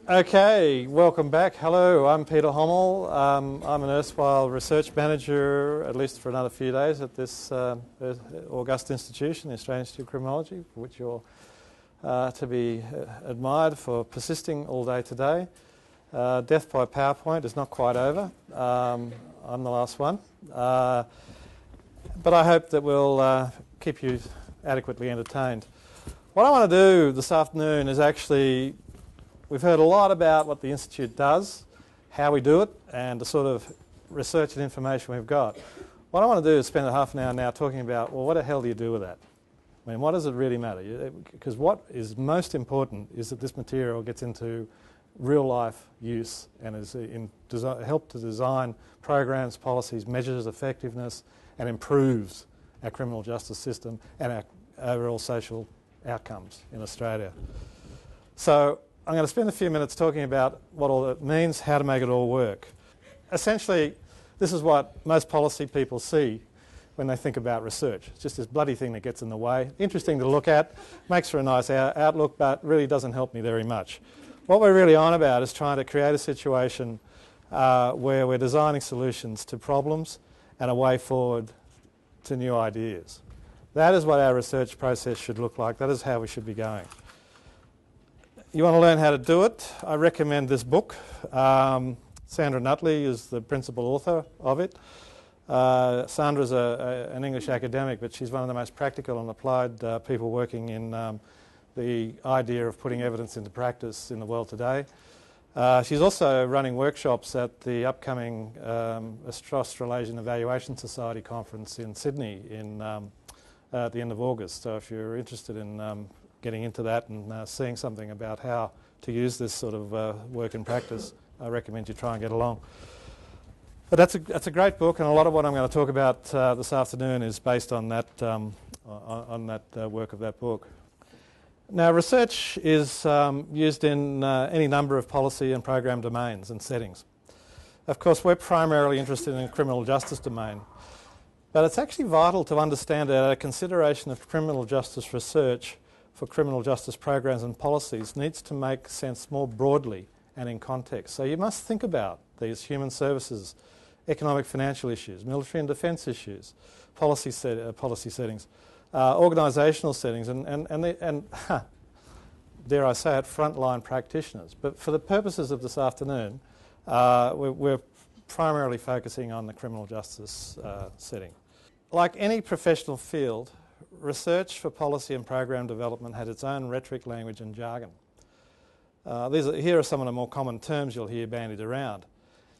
Okay, welcome back. Hello, I'm Peter Homel. I'm an erstwhile research manager, at least for another few days, at this august institution, the Australian Institute of Criminology, for which you're to be admired for persisting all day today. Death by PowerPoint is not quite over. I'm the last one. But I hope that we'll keep you adequately entertained. What I want to do this afternoon is actually, we've heard a lot about what the Institute does, how we do it, and the sort of research and information we've got. What I want to do is spend a half an hour now talking about, well, what the hell do you do with that? I mean, what does it really matter? Because what is most important is that this material gets into real-life use and is help to design programs, policies, measures effectiveness, and improves our criminal justice system and our overall social outcomes in Australia. So I'm going to spend a few minutes talking about what all that means, how to make it all work. Essentially, this is what most policy people see when they think about research. It's just this bloody thing that gets in the way. Interesting to look at, makes for a nice outlook, but really doesn't help me very much. What we're really on about is trying to create a situation where we're designing solutions to problems and a way forward to new ideas. That is what our research process should look like. That is how we should be going. You want to learn how to do it? I recommend this book. Sandra Nutley is the principal author of it. Sandra's an English academic, but she's one of the most practical and applied people working in the idea of putting evidence into practice in the world today. She's also running workshops at the upcoming Australasian Evaluation Society conference in Sydney at the end of August. So if you're interested in getting into that and seeing something about how to use this sort of work in practice, I recommend you try and get along. But that's a great book, and a lot of what I'm going to talk about this afternoon is based on that work of that book. Now, research is used in any number of policy and program domains and settings. Of course, we're primarily interested in the criminal justice domain, but it's actually vital to understand that a consideration of criminal justice research for criminal justice programs and policies needs to make sense more broadly and in context. So you must think about these human services, economic financial issues, military and defence issues, policy settings, organisational settings, and dare I say it, frontline practitioners. But for the purposes of this afternoon, we're primarily focusing on the criminal justice setting. Like any professional field, research for policy and program development had its own rhetoric, language and jargon. Here are some of the more common terms you'll hear bandied around.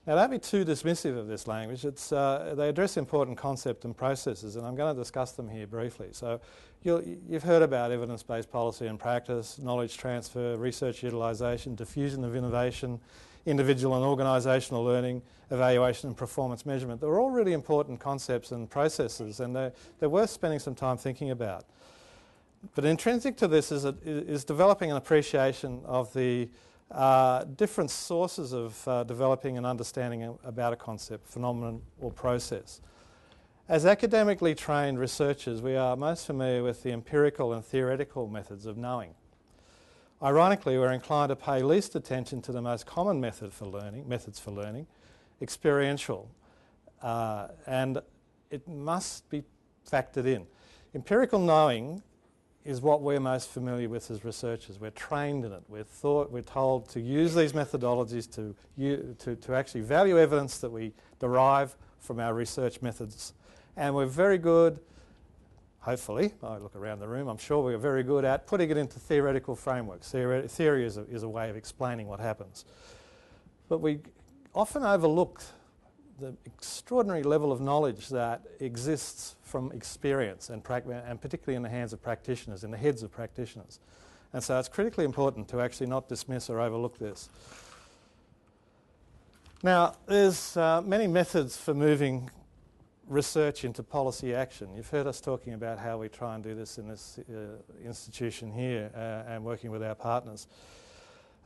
Now, don't be too dismissive of this language. They address important concepts and processes, and I'm going to discuss them here briefly. So you've heard about evidence-based policy and practice, knowledge transfer, research utilisation, diffusion of innovation, individual and organisational learning, evaluation and performance measurement. They're all really important concepts and processes, and they're worth spending some time thinking about. But intrinsic to this is developing an appreciation of the different sources of developing an understanding about a concept, phenomenon or process. As academically trained researchers, we are most familiar with the empirical and theoretical methods of knowing. Ironically, we're inclined to pay least attention to the most common methods for learning, experiential, and it must be factored in. Empirical knowing is what we're most familiar with as researchers. We're trained in it. We're told to use these methodologies to actually value evidence that we derive from our research methods. And we're very good, hopefully, I look around the room, I'm sure we're very good at putting it into theoretical frameworks. Theory is a way of explaining what happens. But we often overlook the extraordinary level of knowledge that exists from experience and particularly in the hands of practitioners, in the heads of practitioners. And so it's critically important to actually not dismiss or overlook this. Now, there's many methods for moving research into policy action. You've heard us talking about how we try and do this in this institution here and working with our partners.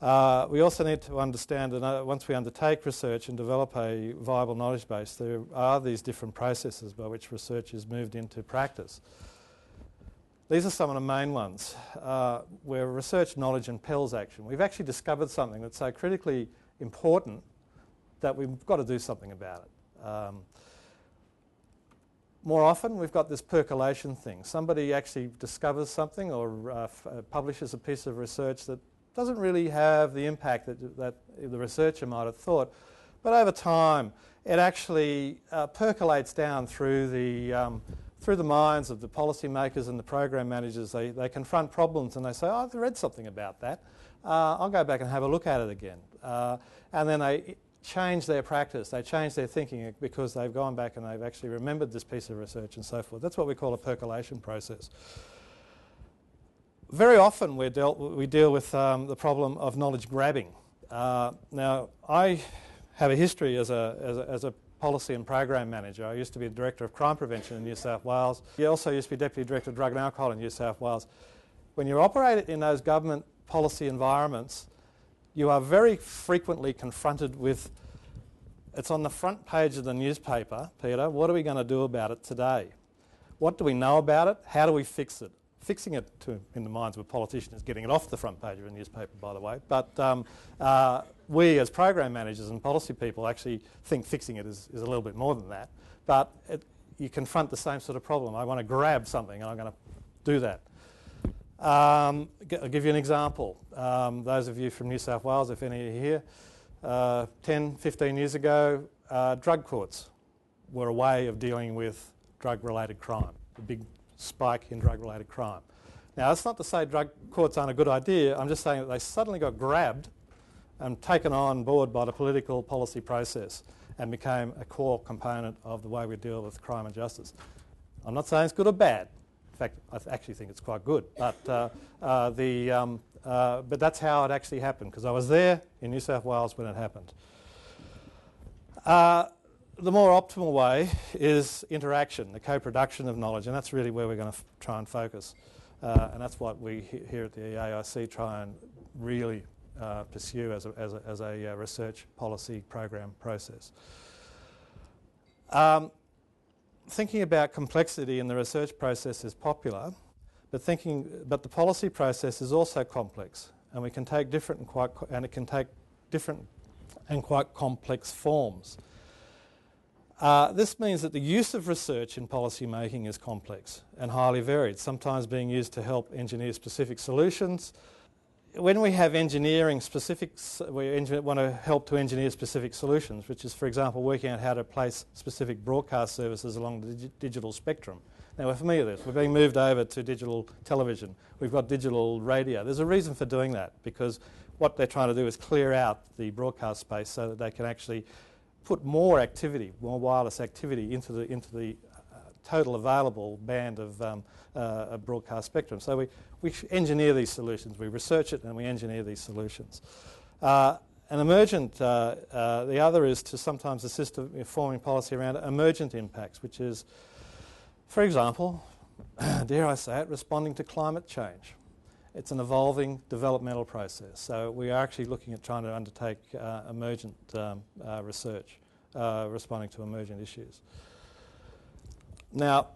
We also need to understand that once we undertake research and develop a viable knowledge base, there are these different processes by which research is moved into practice. These are some of the main ones where research knowledge impels action. We've actually discovered something that's so critically important that we've got to do something about it. More often we've got this percolation thing. Somebody actually discovers something or publishes a piece of research that doesn't really have the impact that the researcher might have thought, but over time it actually percolates down through the minds of the policymakers and the program managers. They confront problems and they say, oh, I've read something about that. I'll go back and have a look at it again. And then they change their practice, they change their thinking because they've gone back and they've actually remembered this piece of research and so forth. That's what we call a percolation process. Very often we deal with the problem of knowledge grabbing. Now, I have a history as a policy and program manager. I used to be the Director of Crime Prevention in New South Wales. I also used to be Deputy Director of Drug and Alcohol in New South Wales. When you operate in those government policy environments, you are very frequently confronted with, it's on the front page of the newspaper, Peter, what are we going to do about it today? What do we know about it? How do we fix it? Fixing it, in the minds of a politician, is getting it off the front page of a newspaper, by the way. But we as program managers and policy people actually think fixing it is a little bit more than that. But you confront the same sort of problem. I want to grab something and I'm going to do that. I'll give you an example. Those of you from New South Wales, if any are here, 10, 15 years ago, drug courts were a way of dealing with drug-related crime, a big spike in drug-related crime. Now, that's not to say drug courts aren't a good idea. I'm just saying that they suddenly got grabbed and taken on board by the political policy process and became a core component of the way we deal with crime and justice. I'm not saying it's good or bad. In fact, I actually think it's quite good. But that's how it actually happened, because I was there in New South Wales when it happened. The more optimal way is interaction, the co-production of knowledge, and that's really where we're going to try and focus. And that's what we here at the AIC try and really pursue as a research policy program process. Thinking about complexity in the research process is popular, but the policy process is also complex, and we can take different and quite complex forms. This means that the use of research in policy making is complex and highly varied, sometimes being used to help engineer specific solutions. When we have engineering specifics, we want to help to engineer specific solutions, which is, for example, working out how to place specific broadcast services along the digital spectrum. Now, we're familiar with this. We're being moved over to digital television. We've got digital radio. There's a reason for doing that, because what they're trying to do is clear out the broadcast space so that they can actually put more activity, more wireless activity into the total available band of broadcast spectrum. So we engineer these solutions. We research it and we engineer these solutions. An emergent, the other is to sometimes assist in forming policy around emergent impacts, which is, for example, dare I say it, responding to climate change. It's an evolving developmental process. So we are actually looking at trying to undertake emergent research, responding to emergent issues. Now,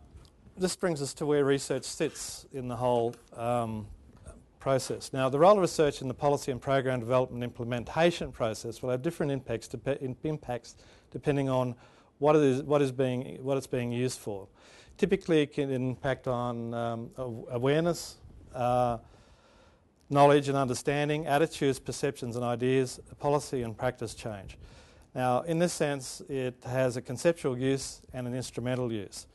this brings us to where research sits in the whole process. Now, the role of research in the policy and program development implementation process will have different impacts depending on what it's being used for. Typically, it can impact on awareness, knowledge and understanding, attitudes, perceptions and ideas, policy and practice change. Now, in this sense, it has a conceptual use and an instrumental use.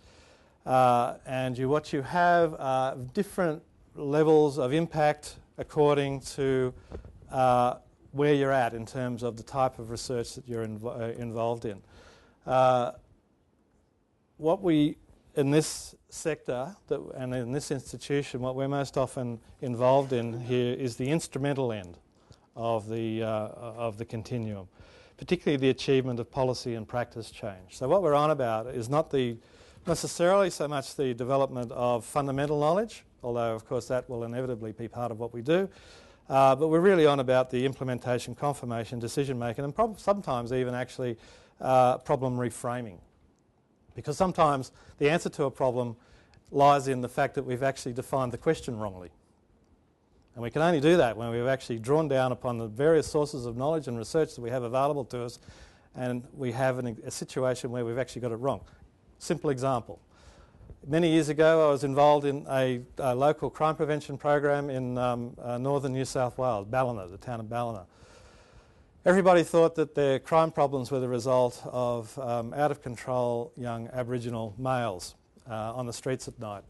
And what you have are different levels of impact according to where you're at in terms of the type of research that you're involved in. What we, in this sector and in this institution, what we're most often involved in here is the instrumental end of the continuum, particularly the achievement of policy and practice change. So what we're on about is not necessarily so much the development of fundamental knowledge, although of course that will inevitably be part of what we do, but we're really on about the implementation, confirmation, decision making, and sometimes even actually problem reframing. Because sometimes the answer to a problem lies in the fact that we've actually defined the question wrongly. And we can only do that when we've actually drawn down upon the various sources of knowledge and research that we have available to us, and we have a situation where we've actually got it wrong. Simple example. Many years ago I was involved in a local crime prevention program in northern New South Wales, Ballina, the town of Ballina. Everybody thought that their crime problems were the result of out-of-control young Aboriginal males on the streets at night.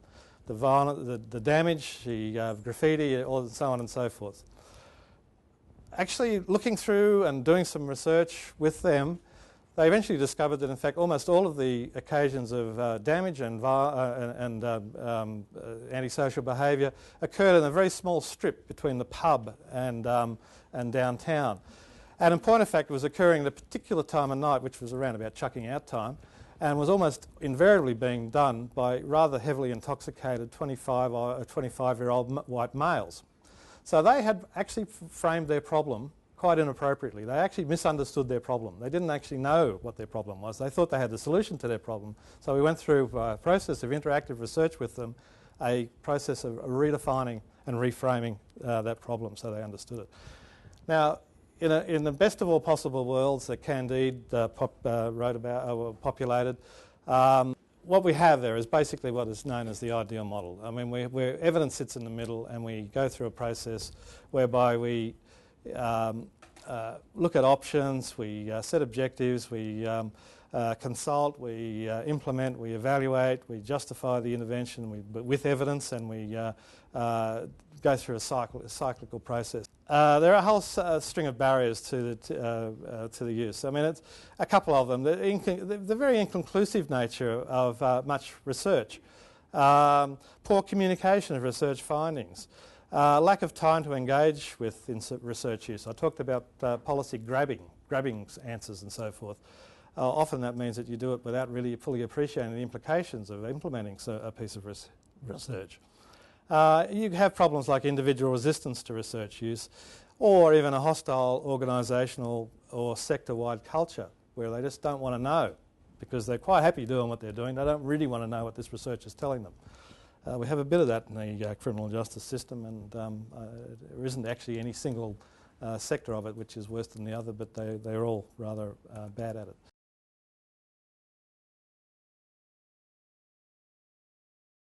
The damage, the graffiti, so on and so forth. Actually looking through and doing some research with them, they eventually discovered that in fact almost all of the occasions of damage and antisocial behaviour occurred in a very small strip between the pub and downtown. And in point of fact it was occurring at a particular time of night, which was around about chucking out time, and was almost invariably being done by rather heavily intoxicated 25 or 25-year-old white males. So they had actually framed their problem quite inappropriately. They actually misunderstood their problem. They didn't actually know what their problem was. They thought they had the solution to their problem. So we went through a process of interactive research with them, a process of redefining and reframing that problem so they understood it. Now, in the best of all possible worlds that Candide wrote about or populated, what we have there is basically what is known as the ideal model. I mean, where evidence sits in the middle and we go through a process whereby we look at options, we set objectives, we consult, we implement, we evaluate, we justify the intervention with evidence, and we go through a cyclical process. There are a whole string of barriers to the use. I mean, it's a couple of them. The very inconclusive nature of much research, poor communication of research findings, lack of time to engage with research use. I talked about policy grabbing answers and so forth. Often that means that you do it without really fully appreciating the implications of implementing a piece of research. You have problems like individual resistance to research use, or even a hostile organisational or sector-wide culture where they just don't want to know because they're quite happy doing what they're doing. They don't really want to know what this research is telling them. We have a bit of that in the criminal justice system, and there isn't actually any single sector of it which is worse than the other, but they're all rather bad at it.